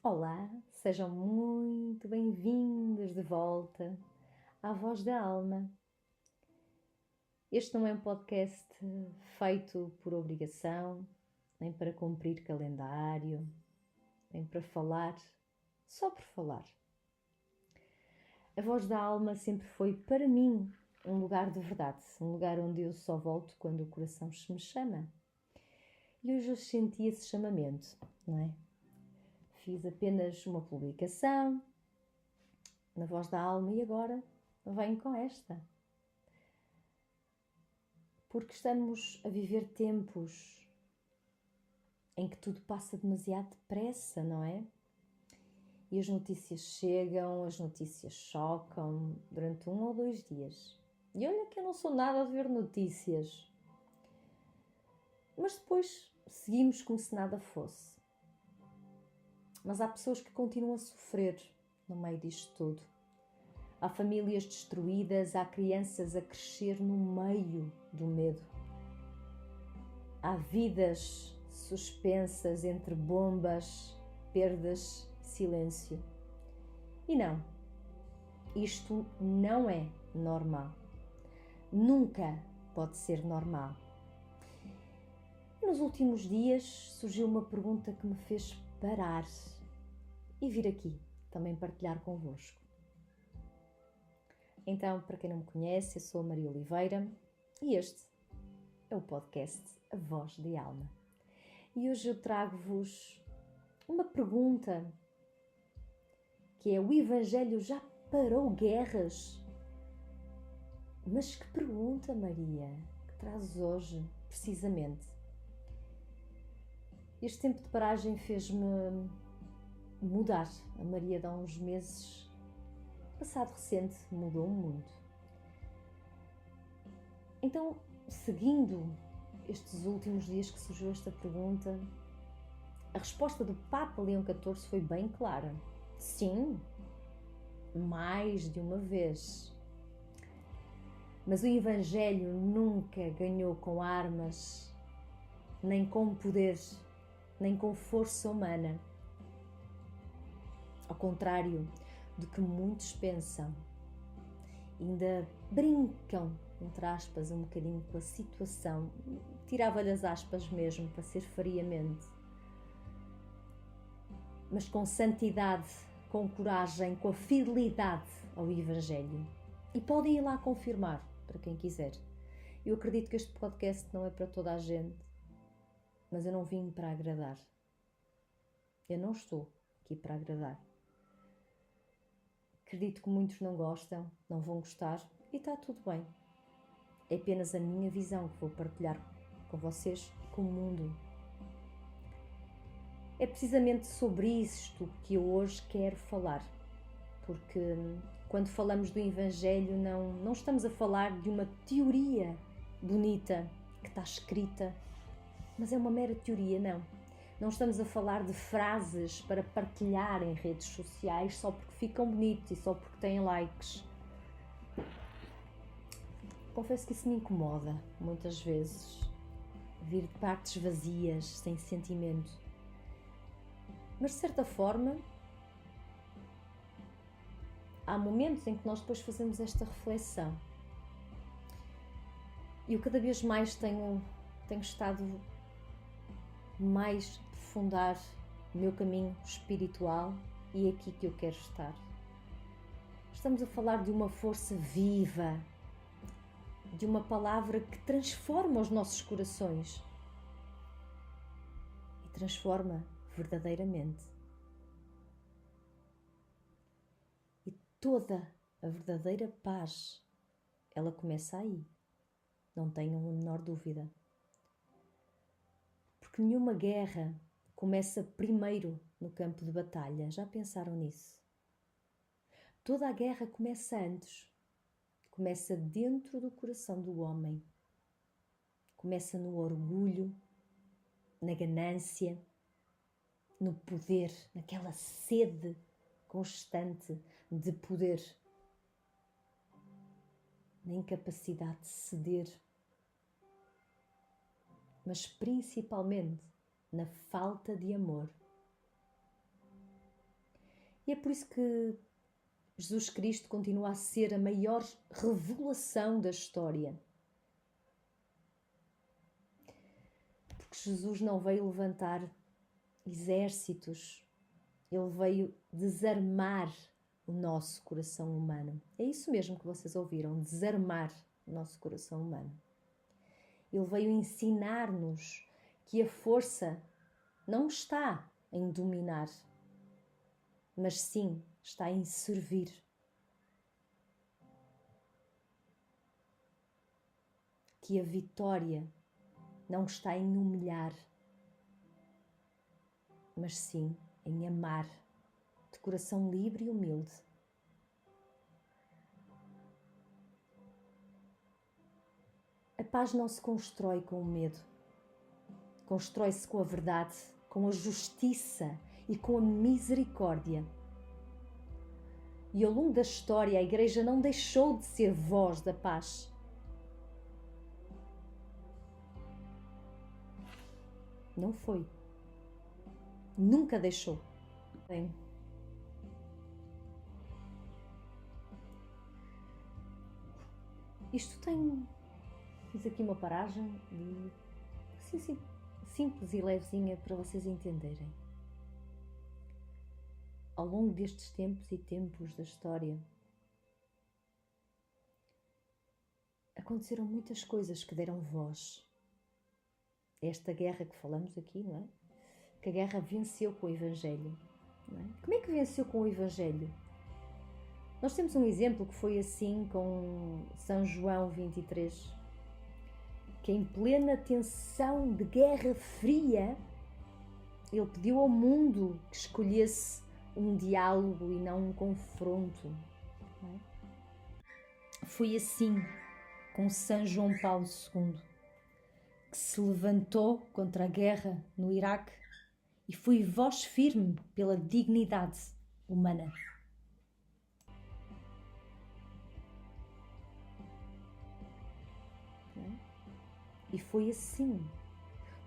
Olá, sejam muito bem-vindos de volta à Voz da Alma. Este não é um podcast feito por obrigação, nem para cumprir calendário, nem para falar, só por falar. A Voz da Alma sempre foi, para mim, um lugar de verdade, um lugar onde eu só volto quando o coração me chama. E hoje eu senti esse chamamento, não é? Fiz apenas uma publicação na Voz da Alma e agora venho com esta. Porque estamos a viver tempos em que tudo passa demasiado depressa, não é? E as notícias chegam, as notícias chocam durante 1 ou 2 dias. E olha que eu não sou nada de ver notícias. Mas depois seguimos como se nada fosse. Mas há pessoas que continuam a sofrer no meio disto tudo. Há famílias destruídas, há crianças a crescer no meio do medo. Há vidas suspensas entre bombas, perdas, silêncio. E não, isto não é normal. Nunca pode ser normal. E nos últimos dias surgiu uma pergunta que me fez parar e vir aqui também partilhar convosco. Então, para quem não me conhece, eu sou a Maria Oliveira e este é o podcast A Voz de Alma. E hoje eu trago-vos uma pergunta que é: o Evangelho já parou guerras? Mas que pergunta, Maria, que trazes hoje, precisamente? Este tempo de paragem fez-me mudar. A Maria de há uns meses, passado recente, mudou muito. Então, seguindo estes últimos dias que surgiu esta pergunta, a resposta do Papa Leão XIV foi bem clara. Sim, mais de uma vez. Mas o Evangelho nunca ganhou com armas, nem com poder, nem com força humana. Ao contrário do que muitos pensam, ainda brincam, entre aspas, um bocadinho com a situação, tirava-lhe as aspas mesmo, para ser friamente, mas com santidade, com coragem, com a fidelidade ao Evangelho. E podem ir lá confirmar, para quem quiser. Eu acredito que este podcast não é para toda a gente, mas eu não vim para agradar. Eu não estou aqui para agradar. Acredito que muitos não gostam, não vão gostar, e está tudo bem. É apenas a minha visão que vou partilhar com vocês, com o mundo. É precisamente sobre isto que eu hoje quero falar, porque quando falamos do Evangelho não estamos a falar de uma teoria bonita que está escrita, mas é uma mera teoria, não. Não estamos a falar de frases para partilhar em redes sociais só porque ficam bonitos e só porque têm likes. Confesso que isso me incomoda muitas vezes, vir de partes vazias, sem sentimento. Mas de certa forma, há momentos em que nós depois fazemos esta reflexão. E eu cada vez mais tenho estado mais a aprofundar o meu caminho espiritual, e é aqui que eu quero estar. Estamos a falar de uma força viva, de uma palavra que transforma os nossos corações e transforma verdadeiramente. E toda a verdadeira paz, ela começa aí, não tenham a menor dúvida. Porque nenhuma guerra começa primeiro no campo de batalha, já pensaram nisso? Toda a guerra começa antes. Começa dentro do coração do homem. Começa no orgulho, na ganância, no poder, naquela sede constante de poder, na incapacidade de ceder, mas principalmente na falta de amor. E é por isso que Jesus Cristo continua a ser a maior revelação da história. Porque Jesus não veio levantar exércitos, ele veio desarmar o nosso coração humano. É isso mesmo que vocês ouviram, desarmar o nosso coração humano. Ele veio ensinar-nos que a força não está em dominar, mas sim está em servir. Que a vitória não está em humilhar, mas sim em amar, de coração livre e humilde. A paz não se constrói com o medo, constrói-se com a verdade, com a justiça e com a misericórdia. E ao longo da história, a Igreja não deixou de ser voz da paz. Não foi. Nunca deixou. Bem, isto tem... Fiz aqui uma paragem e... Sim, simples e levezinha para vocês entenderem. Ao longo destes tempos e tempos da história, aconteceram muitas coisas que deram voz. Esta guerra que falamos aqui, não é? Que a guerra venceu com o Evangelho. Não é? Como é que venceu com o Evangelho? Nós temos um exemplo que foi assim com São João 23, que em plena tensão de guerra fria, ele pediu ao mundo que escolhesse um diálogo e não um confronto. Não é? Foi assim com São João Paulo II, que se levantou contra a guerra no Iraque e foi voz firme pela dignidade humana. E foi assim,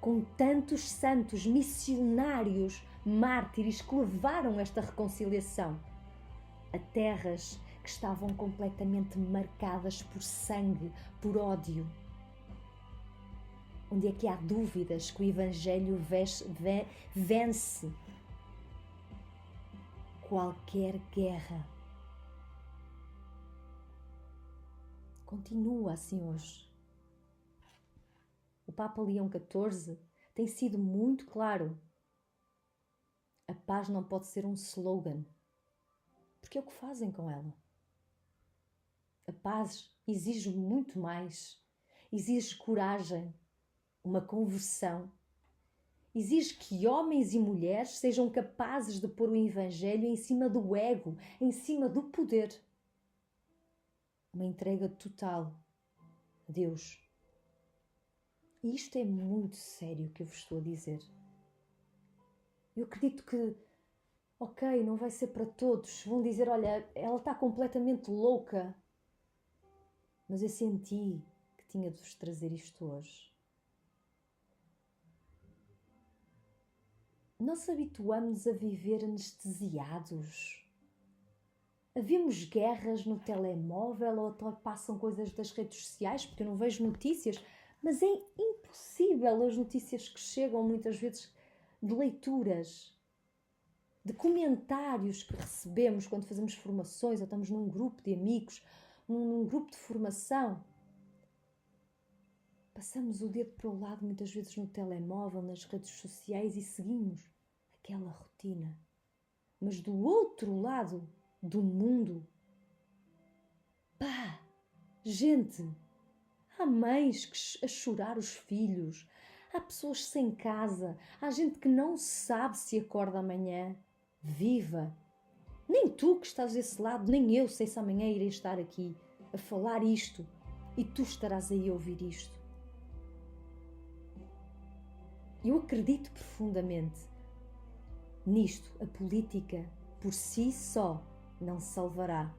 com tantos santos, missionários, mártires que levaram esta reconciliação a terras que estavam completamente marcadas por sangue, por ódio. Onde é que há dúvidas que o Evangelho vence qualquer guerra. Continua assim hoje. O Papa Leão XIV tem sido muito claro. A paz não pode ser um slogan, porque é o que fazem com ela. A paz exige muito mais. Exige coragem, uma conversão. Exige que homens e mulheres sejam capazes de pôr o Evangelho em cima do ego, em cima do poder. Uma entrega total a Deus. E isto é muito sério que eu vos estou a dizer. Eu acredito que, ok, não vai ser para todos. Vão dizer, olha, ela está completamente louca. Mas eu senti que tinha de vos trazer isto hoje. Nós habituamos a viver anestesiados. Havemos guerras no telemóvel ou até passam coisas das redes sociais, porque eu não vejo notícias, mas é impossível as notícias que chegam muitas vezes de leituras, de comentários que recebemos quando fazemos formações ou estamos num grupo de amigos, num grupo de formação. Passamos o dedo para o lado muitas vezes no telemóvel, nas redes sociais e seguimos aquela rotina. Mas do outro lado do mundo, pá, gente, há mães a chorar os filhos, há pessoas sem casa, há gente que não sabe se acorda amanhã. Viva! Nem tu que estás desse lado, nem eu sei se amanhã irei estar aqui a falar isto e tu estarás aí a ouvir isto. Eu acredito profundamente nisto. A política por si só não salvará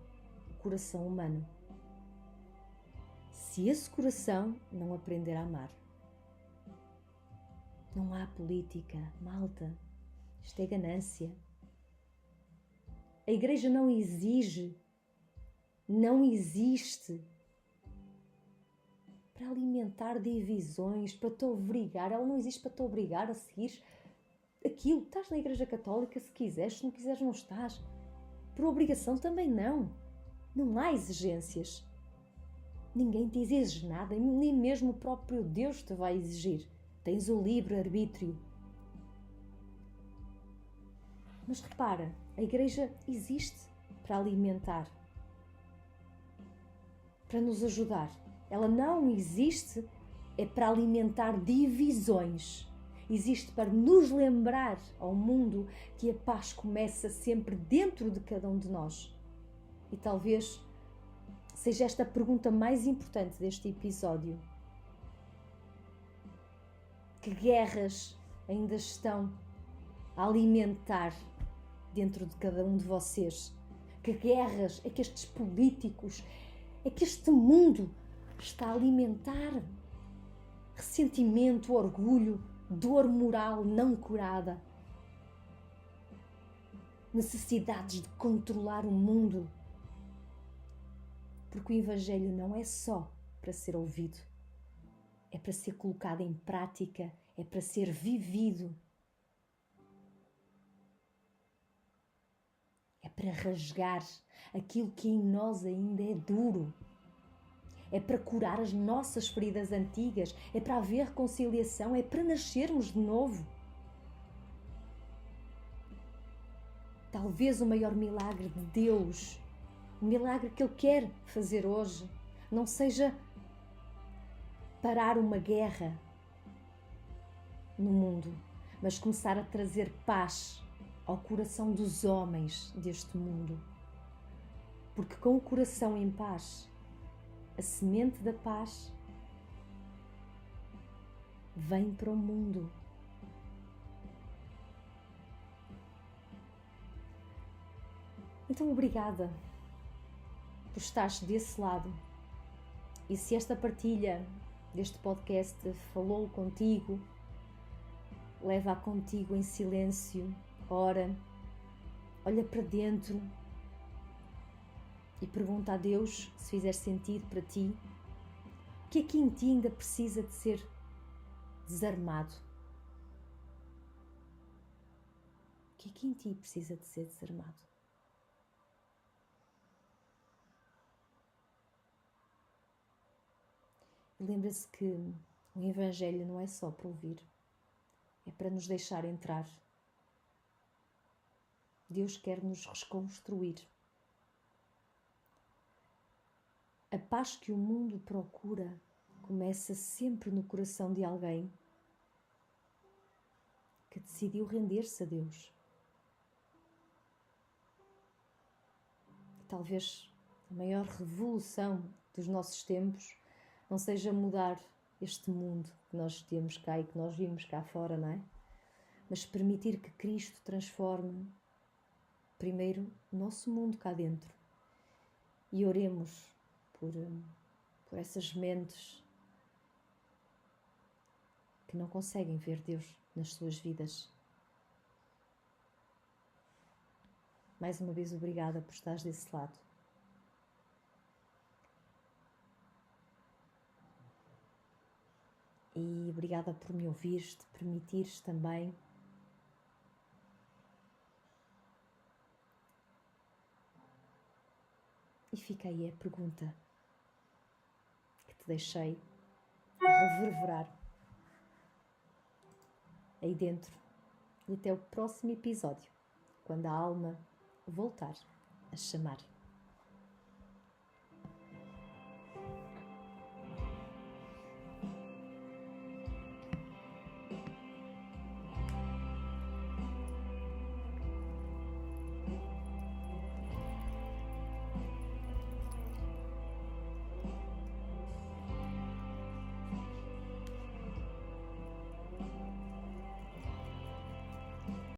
o coração humano. Se esse coração não aprender a amar. Não há política, malta. Isto é ganância. A igreja não exige, não existe para alimentar divisões, para te obrigar. Ela não existe para te obrigar a seguir aquilo. Estás na igreja católica se quiseres, se não quiseres não estás. Por obrigação também não. Não há exigências. Ninguém te exige nada, nem mesmo o próprio Deus te vai exigir. Tens o livre-arbítrio. Mas repara, a igreja existe para alimentar, para nos ajudar. Ela não existe para alimentar divisões. Existe para nos lembrar ao mundo que a paz começa sempre dentro de cada um de nós. E talvez seja esta a pergunta mais importante deste episódio. Que guerras ainda estão a alimentar dentro de cada um de vocês? Que guerras é que estes políticos, é que este mundo está a alimentar? Ressentimento, orgulho, dor moral não curada, necessidades de controlar o mundo. Porque o Evangelho não é só para ser ouvido, é para ser colocado em prática, é para ser vivido. É para rasgar aquilo que em nós ainda é duro. É para curar as nossas feridas antigas, é para haver reconciliação, é para nascermos de novo. Talvez o maior milagre de Deus, o milagre que Ele quer fazer hoje, não seja parar uma guerra no mundo, mas começar a trazer paz ao coração dos homens deste mundo. Porque com o coração em paz, a semente da paz vem para o mundo. Então, obrigada por estares desse lado. E se esta partilha deste podcast falou contigo, leva-a contigo em silêncio, ora, olha para dentro e pergunta a Deus, se fizer sentido para ti, o que é que em ti ainda precisa de ser desarmado? O que é que em ti precisa de ser desarmado? E lembra-se que o Evangelho não é só para ouvir, é para nos deixar entrar. Deus quer nos reconstruir. A paz que o mundo procura começa sempre no coração de alguém que decidiu render-se a Deus. E talvez a maior revolução dos nossos tempos não seja mudar este mundo que nós temos cá e que nós vimos cá fora, não é? Mas permitir que Cristo transforme primeiro o nosso mundo cá dentro. E oremos por essas mentes que não conseguem ver Deus nas suas vidas. Mais uma vez, obrigada por estares desse lado. E obrigada por me ouvires, te permitires também e fica aí a pergunta que te deixei reverberar aí dentro. E até o próximo episódio, quando a alma voltar a chamar.